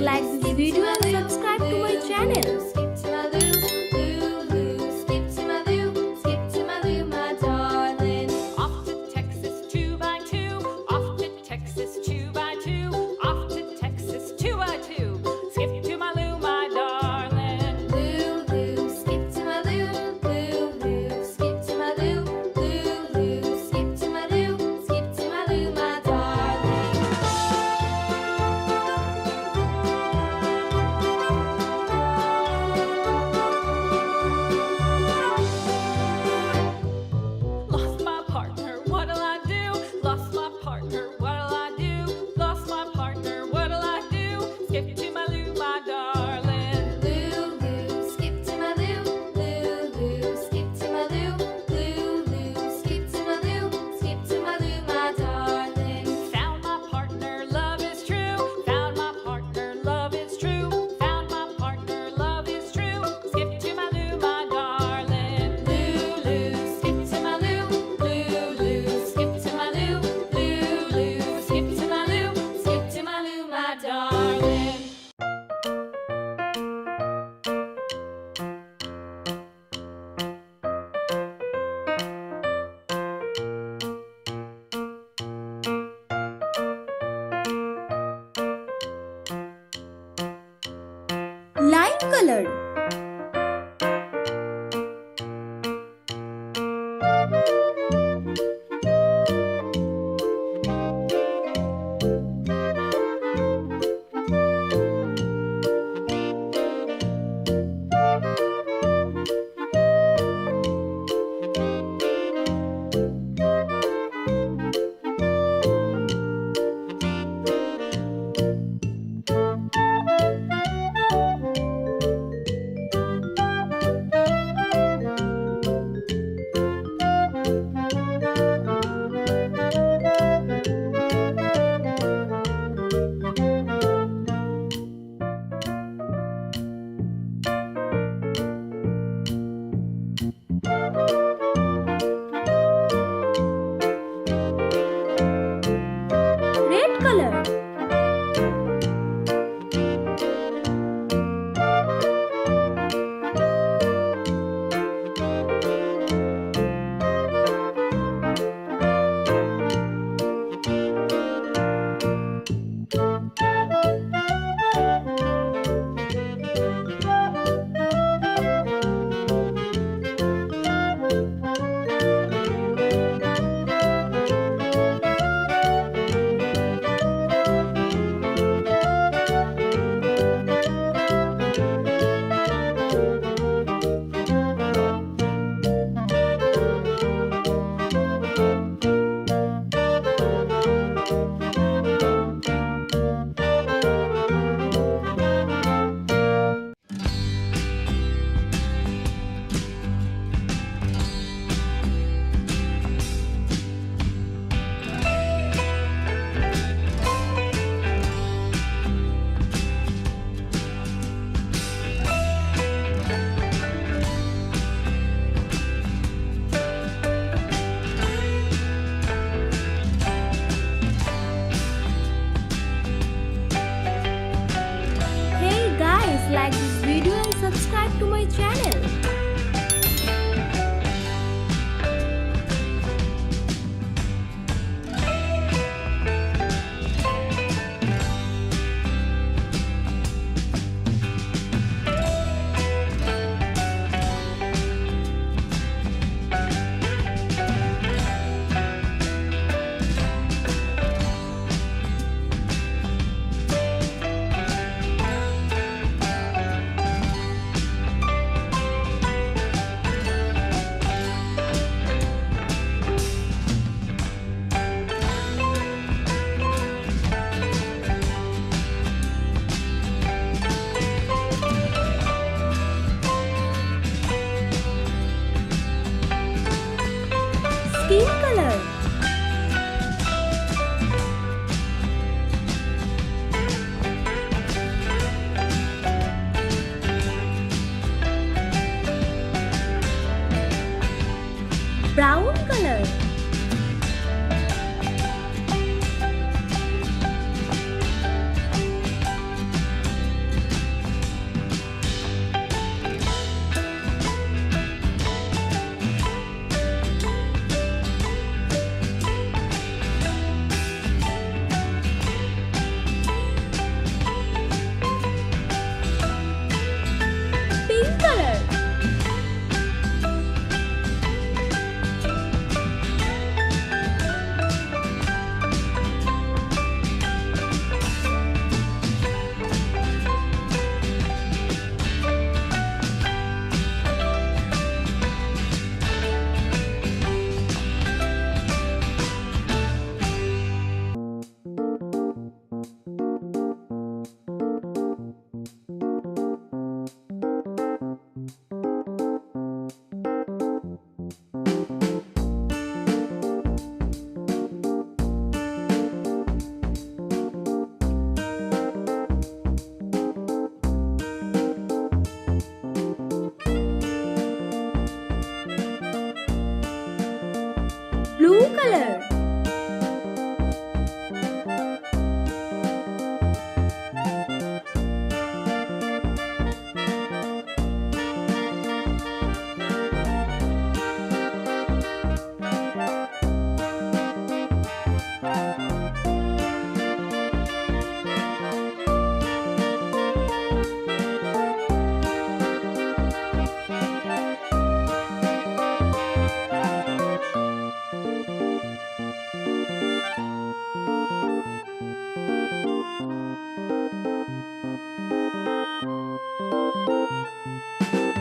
like this video and subscribe to my channel. Skip to my loo, loo, loo. Skip to my loo, skip to my loo, my darling. Off to Texas 2x2. Off to Texas 2x2. Off to Texas 2x2. Skip to my loo, my darling. Loo, loo. Skip to my loo, loo, loo. Skip to my loo, loo, loo. Skip to my loo, skip to my loo, my darling. Lost my partner, what'll I do? Lost my partner, what'll I do? Lost my partner, what'll I do? Skip to my loo, my darling. Loo, loo. Skip to my loo, loo, loo. Skip to my loo, loo, loo. Skip to my loo, skip to my loo, my darling. Found my partner, love is true. Found my partner, love is true. Found my partner, love is true. Skip to my loo, my darling. Loo, loo. Skip to my loo, loo, loo. Skip to my loo, loo, loo. Skip to my loo, skip to my loo, my darling. Lime colored. Red color. Hey guys, like this video and subscribe to my channel. Skin color. Brown color.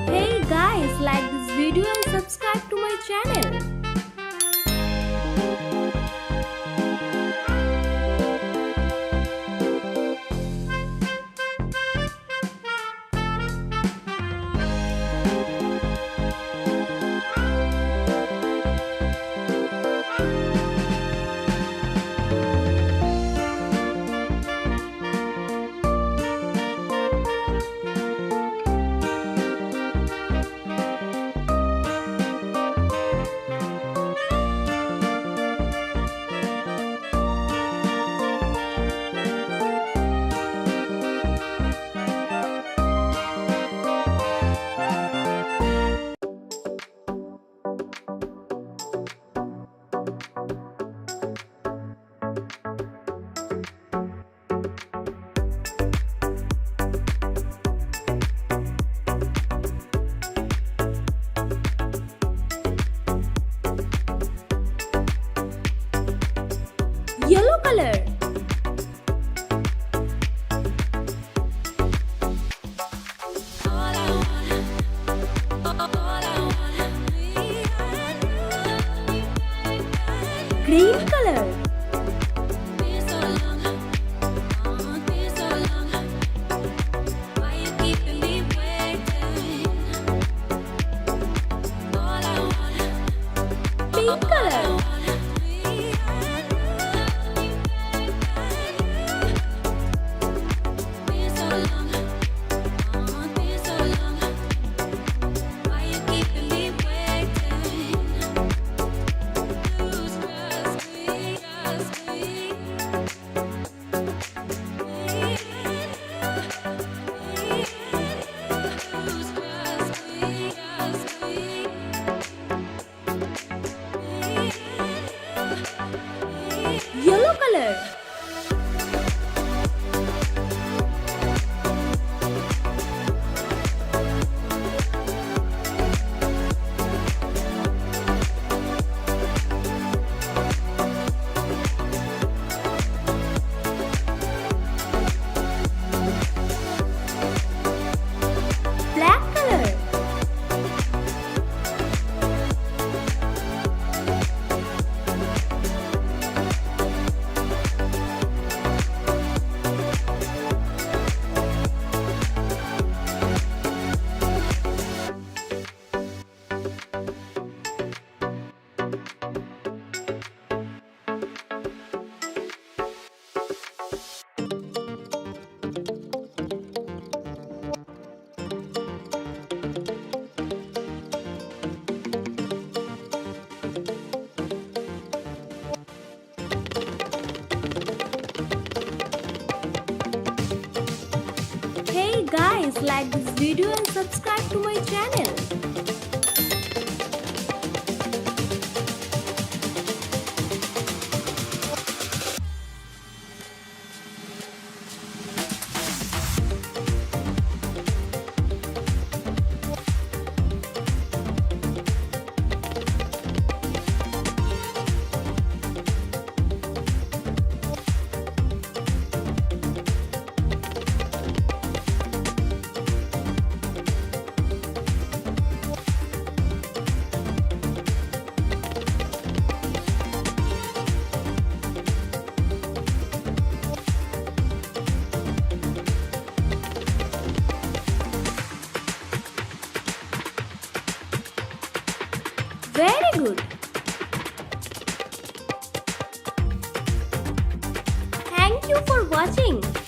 Hey guys, like this video and subscribe to my channel. Yellow color. Green color. Pink color. Yellow color. Black color. Hey guys, like this video and subscribe to my channel. Very good. Thank you for watching.